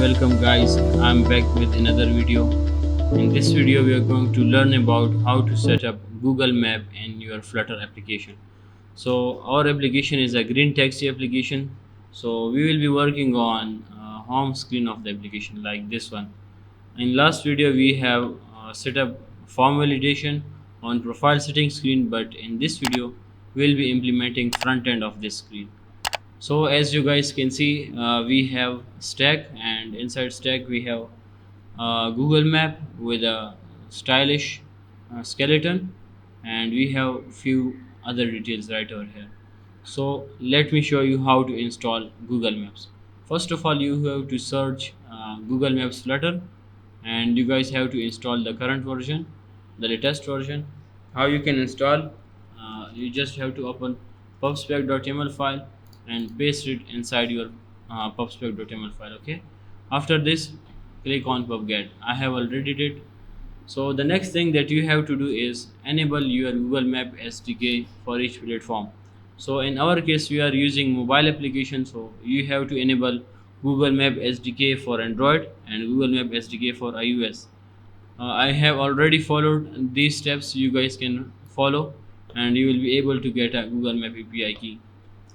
welcome guys. I'm back with another video. In this video we are going to learn about how to set up Google Map in your Flutter application. So our application is a green taxi application. So we will be working on home screen of the application like this one. In last video we have set up form validation on profile setting screen, but in this video we will be implementing front end of this screen. So as you guys can see, we have stack, and inside stack we have Google Map with a stylish skeleton, and we have few other details right over here. So let me show you how to install Google Maps. First of all, you have to search Google Maps Flutter, and you guys have to install the current version, the latest version. How you can install? You just have to open pubspec.yml file and paste it inside your pubspec.yml file. Okay. After this, click on pubget. I have already did. So the next thing that you have to do is enable your Google Map SDK for each platform. So in our case we are using mobile application, so you have to enable Google Map SDK for Android and Google Map SDK for iOS. I have already followed these steps. You guys can follow and you will be able to get a Google Map API key.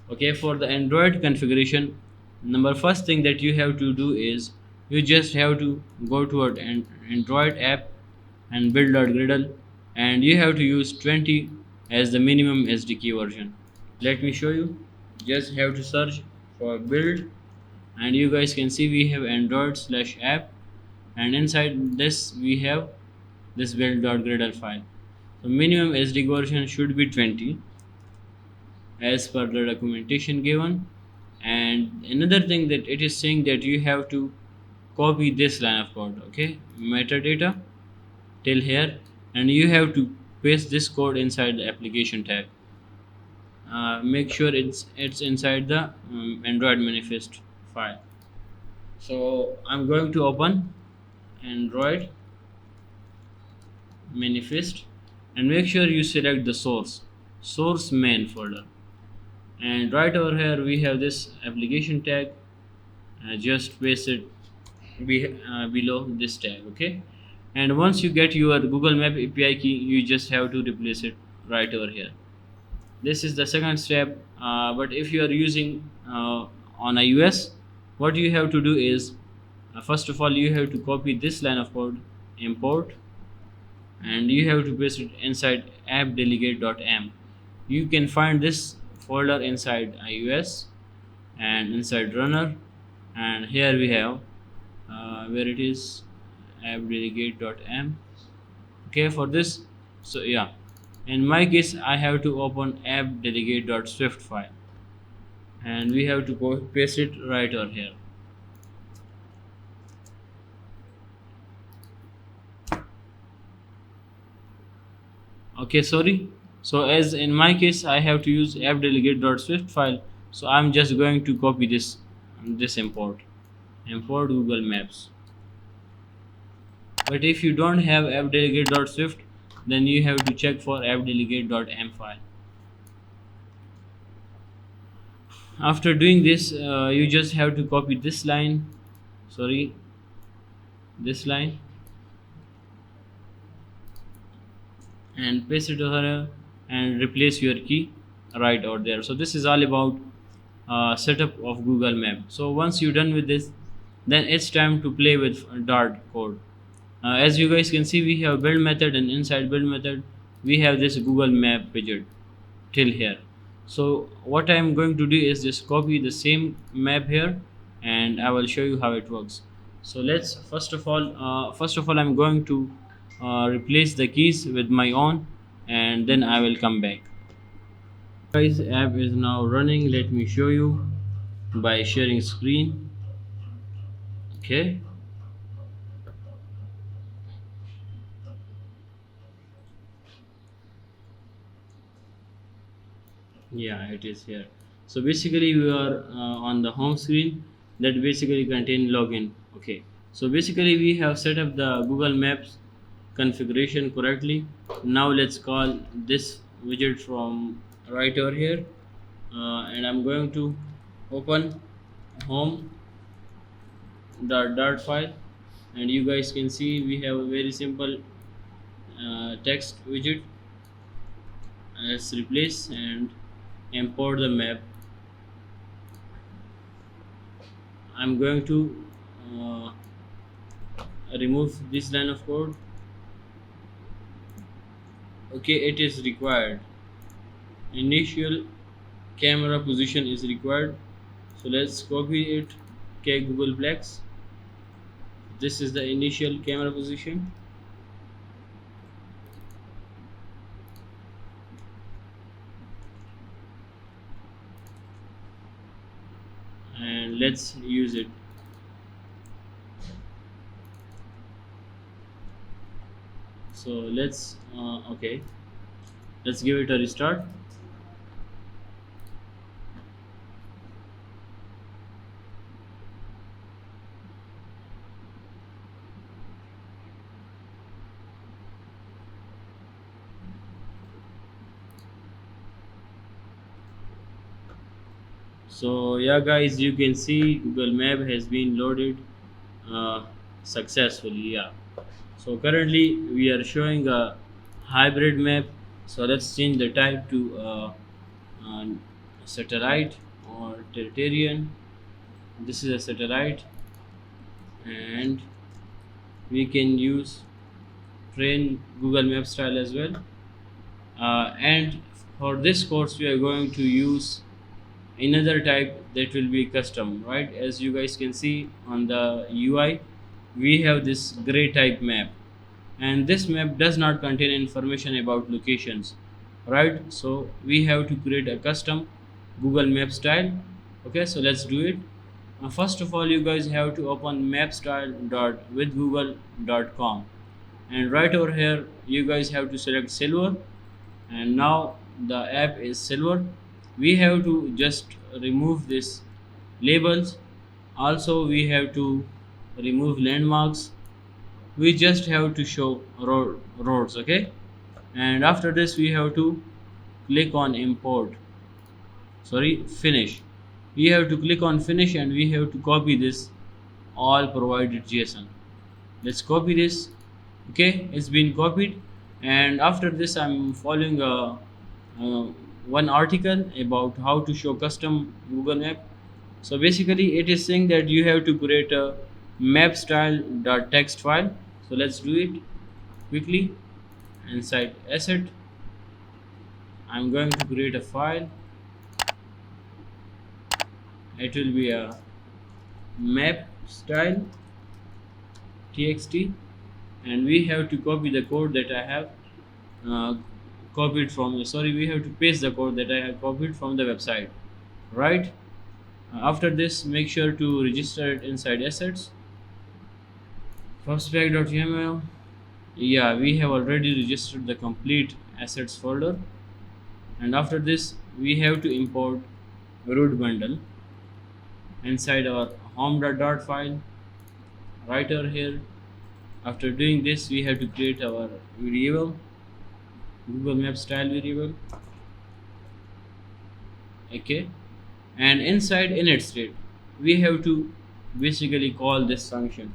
Okay, for the Android configuration, number first thing that you have to do is you just have to go to an Android app and build.gradle, and you have to use 20 as the minimum SDK version. Let me show you. Just have to search for build, and you guys can see we have Android/app, and inside this we have this build.gradle file. So minimum SDK version should be 20 as per the documentation given. And another thing that it is saying that you have to copy this line of code. Okay, metadata till here, and you have to paste this code inside the application tag. Make sure it's inside the Android manifest file. So I'm going to open Android manifest, and make sure you select the source main folder, and right over here we have this application tag. Just paste it below this tag. Okay, and once you get your Google Map API key, you just have to replace it right over here. This is the second step. But if you are using on iOS, what you have to do is first of all you have to copy this line of code, import, and you have to paste it inside appdelegate.m. You can find this folder inside iOS and inside runner, and here we have where it is appdelegate.m. Okay, for this, so yeah, in my case I have to open appdelegate.swift file, and we have to paste it right over here. Okay, sorry. So as in my case I have to use appdelegate.swift file, so I'm just going to copy this import Google Maps. But if you don't have appdelegate.swift, then you have to check for appdelegate.m file. After doing this, you just have to copy this line, this line, and paste it over here and replace your key right out there. So this is all about setup of Google Map. So once you're done with this, then it's time to play with Dart code. As you guys can see, we have build method, and inside build method we have this Google Map widget till here. So what I am going to do is just copy the same map here, and I will show you how it works. So let's first of all I'm going to replace the keys with my own, and then I will come back. Guys, app is now running. Let me show you by sharing screen. Okay, yeah, it is here. So basically we are on the home screen that basically contain login. Okay, so basically we have set up the Google Maps configuration correctly. Now let's call this widget from right over here, and I'm going to open home dot file, and you guys can see we have a very simple text widget. Let's replace and import the map. I'm going to uh, remove this line of code. Okay, it is required. Initial camera position is required, so let's copy it. Okay, Google Plex, this is the initial camera position, and let's use it. So let's okay, let's give it a restart. So yeah guys, you can see Google Map has been loaded uh, successfully. Yeah, so currently we are showing a hybrid map. So let's change the type to uh, satellite or terrestrial. This is a satellite, and we can use train Google Map style as well. And for this course we are going to use another type that will be custom, right? As you guys can see on the UI, we have this gray type map, and this map does not contain information about locations, right? So we have to create a custom Google Map style. Okay, so let's do it. First of all, you guys have to open mapstyle.withgoogle.com, and right over here you guys have to select silver, and now the app is silver. We have to just remove this labels. Also we have to remove landmarks. We just have to show roads. Okay, and after this we have to click on import, sorry, finish. We have to click on finish, and we have to copy this all provided JSON. Let's copy this. Okay, it's been copied, and after this I'm following uh, one article about how to show custom Google Map. So basically it is saying that you have to create a map style text file. So let's do it quickly. Inside asset, I'm going to create a file. It will be a map style txt, and we have to copy the code that I have uh, copied from, sorry, we have to paste the code that I have copied from the website, right? After this, make sure to register it inside assets. Firstpack.yml. Yeah, we have already registered the complete assets folder, and after this we have to import root bundle inside our home.dart file right over here. After doing this, we have to create our variable, Google Map style variable. Okay, and inside init state we have to basically call this function.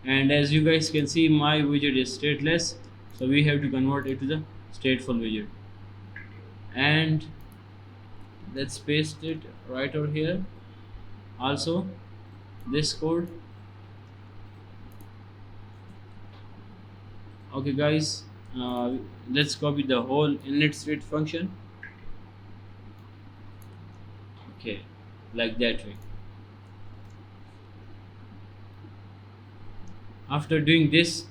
And as you guys can see, my widget is stateless, so we have to convert it to the stateful widget. And let's paste it right over here. Also this code. Okay guys, let's copy the whole init state function. Okay, like that way. After doing this,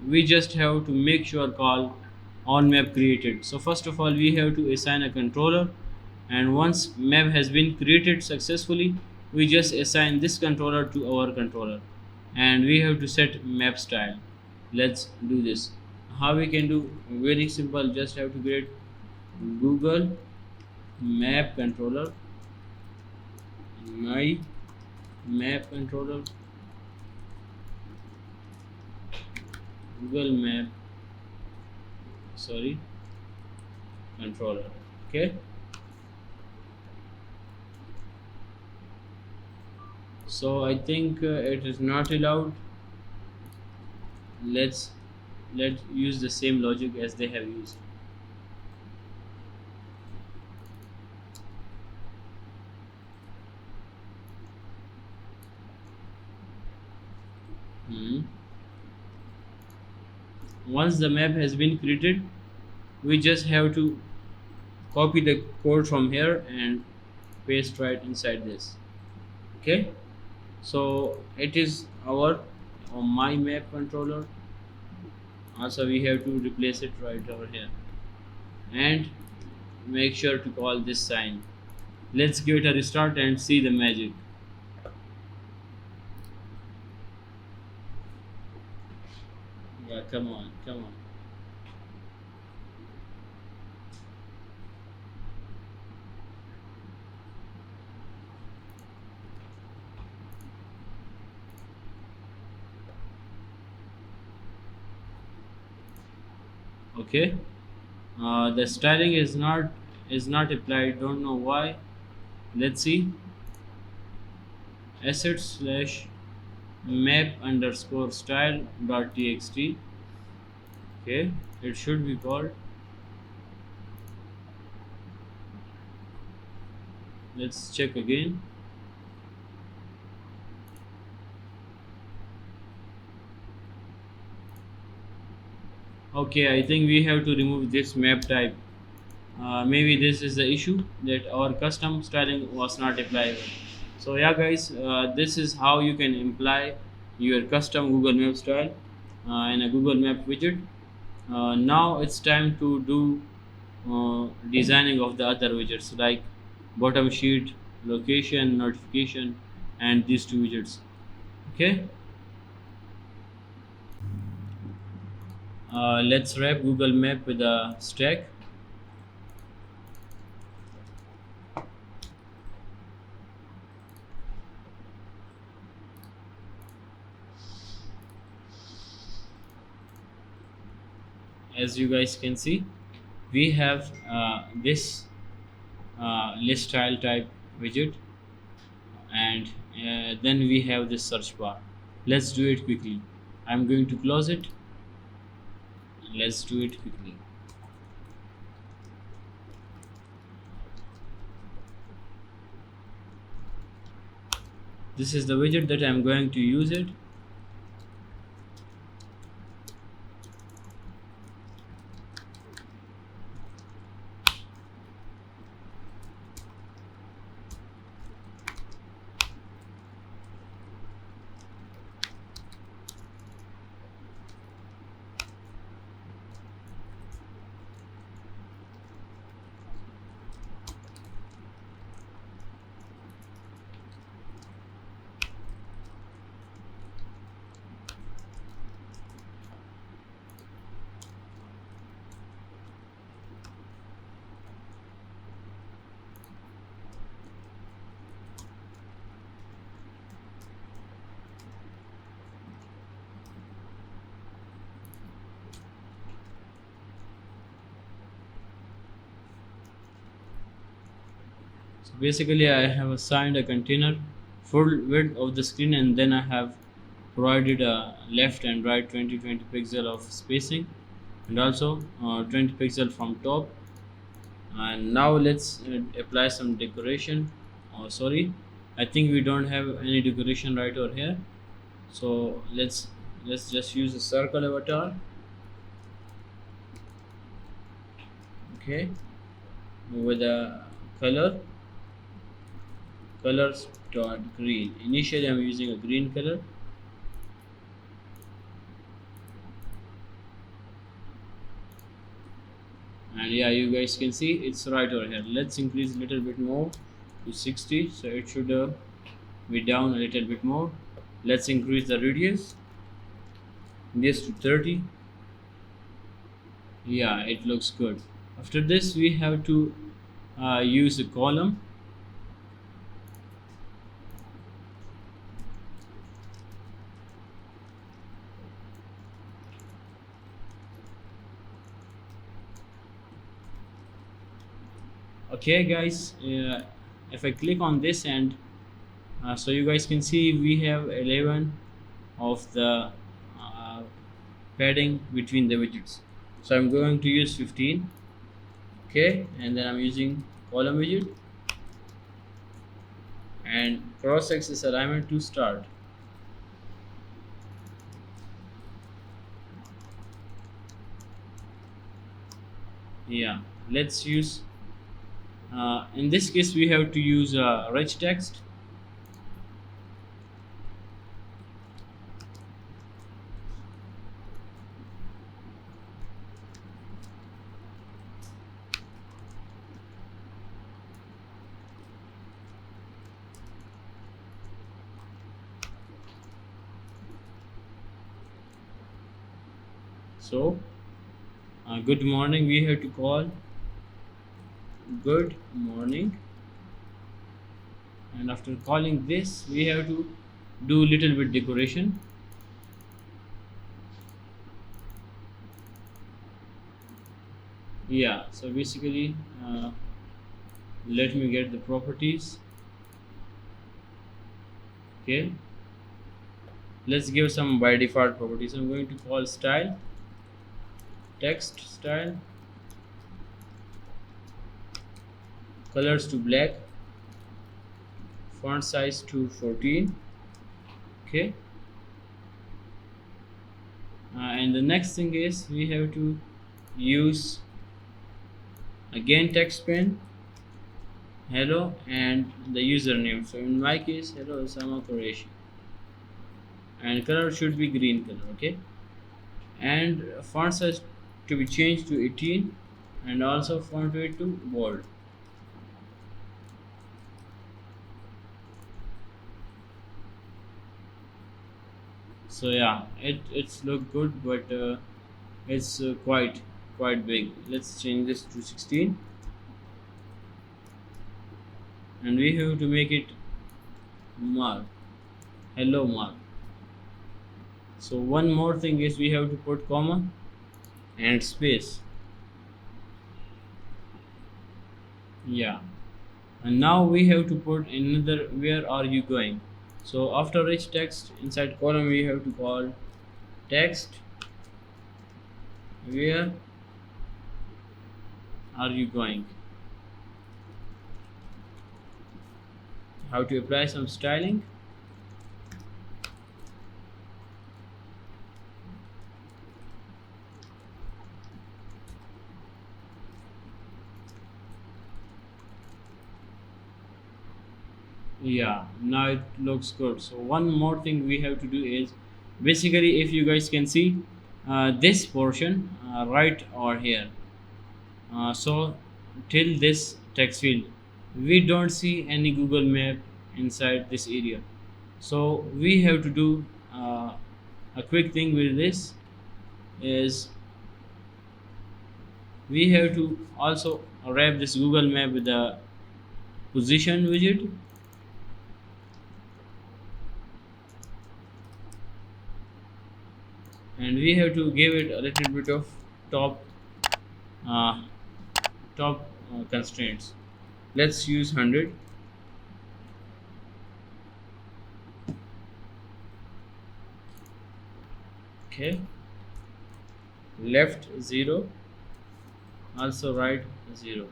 we just have to make sure call on map created. So first of all, we have to assign a controller, and once map has been created successfully, we just assign this controller to our controller, and we have to set map style. Let's do this. How we can do? Very simple. Just have to create Google Map controller, my map controller, Google Map, sorry, controller. Okay, So I think it is not allowed. Let's let's use the same logic as they have used. Hmm. Once the map has been created, we just have to copy the code from here and paste right inside this. Okay, so it is our my map controller. Also we have to replace it right over here and make sure to call this sign. Let's give it a restart and see the magic. Yeah, come on, come on. Okay, the styling is not applied, don't know why. Let's see. Assets slash map underscore style dot txt. Okay, it should be called. Let's check again. Okay, I think we have to remove this map type. Maybe this is the issue that our custom styling was not applicable. So yeah guys, this is how you can imply your custom Google Map style in a Google Map widget. Now it's time to do designing of the other widgets like bottom sheet, location, notification, and these two widgets. Okay, let's wrap Google Map with a stack. As you guys can see, we have this list style type widget, and then we have this search bar. Let's do it quickly. I'm going to close it. Let's do it quickly. This is the widget that I'm going to use it. So basically I have assigned a container full width of the screen, and then I have provided a left and right 20 pixel of spacing, and also 20 pixel from top. And now let's apply some decoration. Oh sorry, I think we don't have any decoration right over here. So let's just use a circle avatar. Okay, with a colors dot green. Initially I'm using a green color. And yeah, you guys can see it's right over here. Let's increase a little bit more to 60, so it should be down a little bit more. Let's increase the radius this to 30. Yeah, it looks good. After this we have to use a column. Okay guys, if I click on this and So you guys can see we have 11 of the uh, padding between the widgets. So I'm going to use 15. Okay, and then I'm using column widget and cross axis alignment to start. Yeah, let's use in this case we have to use rich text. So good morning we have to call good morning, and after calling this we have to do little bit decoration. Yeah, so basically let me get the properties. Okay, let's give some by default properties. I'm going to call style, text style, colors to black, font size to 14. Okay, and the next thing is we have to use again text pen, hello, and the username. So in my case, hello Osama Qureshi, and color should be green color. Okay, and font size to be changed to 18, and also font weight to bold. So yeah, it's look good, but it's quite big. Let's change this to 16, and we have to make it mark, hello mark. So one more thing is we have to put comma and space. Yeah, and now we have to put another where are you going. So after each text inside column we have to call text where are you going. How to apply some styling. Yeah, now it looks good. So one more thing we have to do is basically if you guys can see this portion right over here, so till this text field we don't see any Google Map inside this area. So we have to do a quick thing with this is we have to also wrap this Google Map with the position widget, and we have to give it a little bit of top uh, top constraints. Let's use 100. Okay, left 0, also right 0,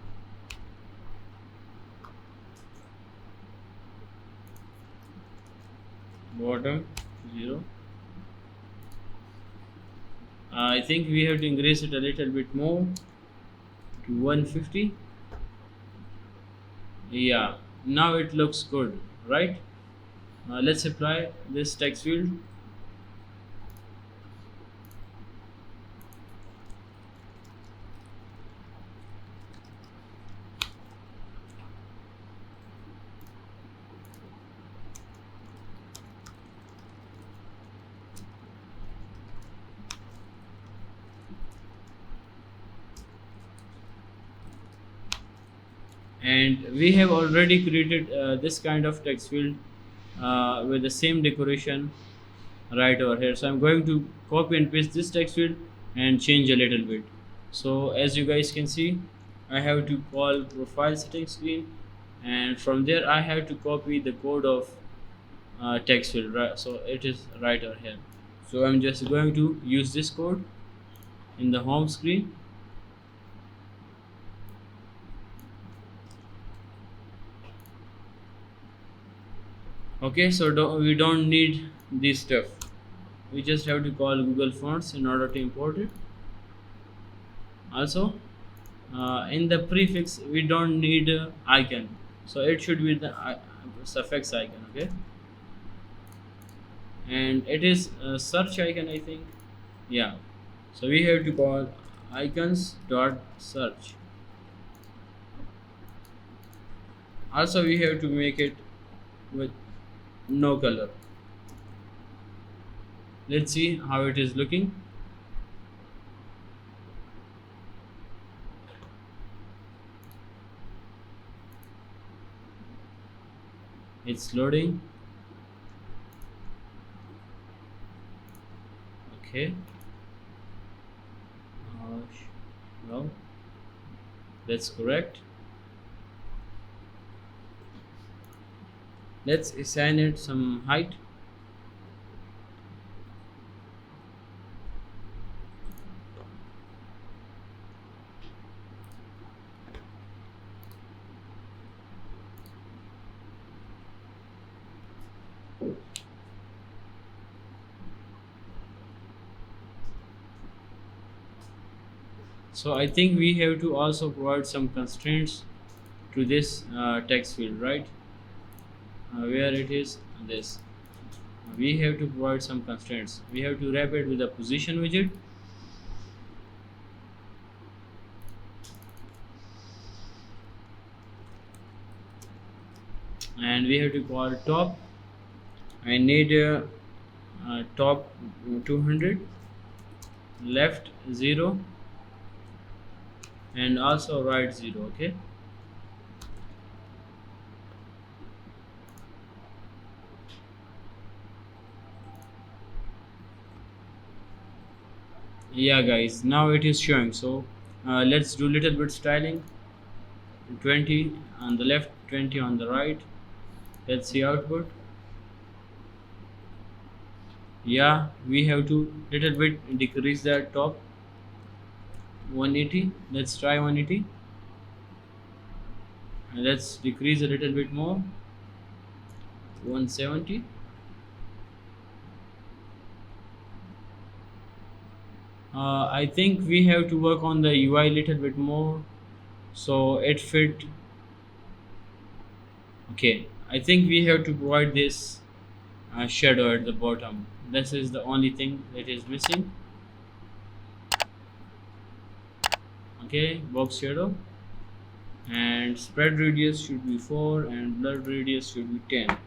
bottom 0. I think we have to increase it a little bit more to 150. Yeah, now it looks good, right? Let's apply this text field. And we have already created this kind of text field with the same decoration right over here. So I'm going to copy and paste this text field and change a little bit. So as you guys can see, I have to call profile setting screen, and from there I have to copy the code of text field, right? So it is right over here. So I'm just going to use this code in the home screen. Okay, so we don't need this stuff. We just have to call Google Fonts in order to import it. Also, in the prefix we don't need icon, so it should be the suffix icon. Okay, and it is a search icon, I think. Yeah, so we have to call icons dot search. Also, we have to make it with no color. Let's see how it is looking. It's loading. Okay. No, that's correct. Let's assign it some height. So I think we have to also provide some constraints to this text field, right? Where it is this, we have to provide some constraints. We have to wrap it with a position widget, and we have to call top. I need top 200, left 0, and also right 0. Okay, yeah guys, now it is showing. So let's do little bit styling. 20 on the left, 20 on the right. Let's see output. Yeah, we have to little bit decrease the top. 180, let's try 180, and let's decrease a little bit more. 170. I think we have to work on the UI little bit more, so it fit. Okay, I think we have to provide this shadow at the bottom. This is the only thing that is missing. Okay, box shadow, and spread radius should be 4 and blur radius should be 10.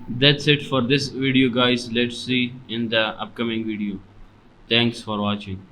That's it for this video guys. Let's see in the upcoming video. Thanks for watching.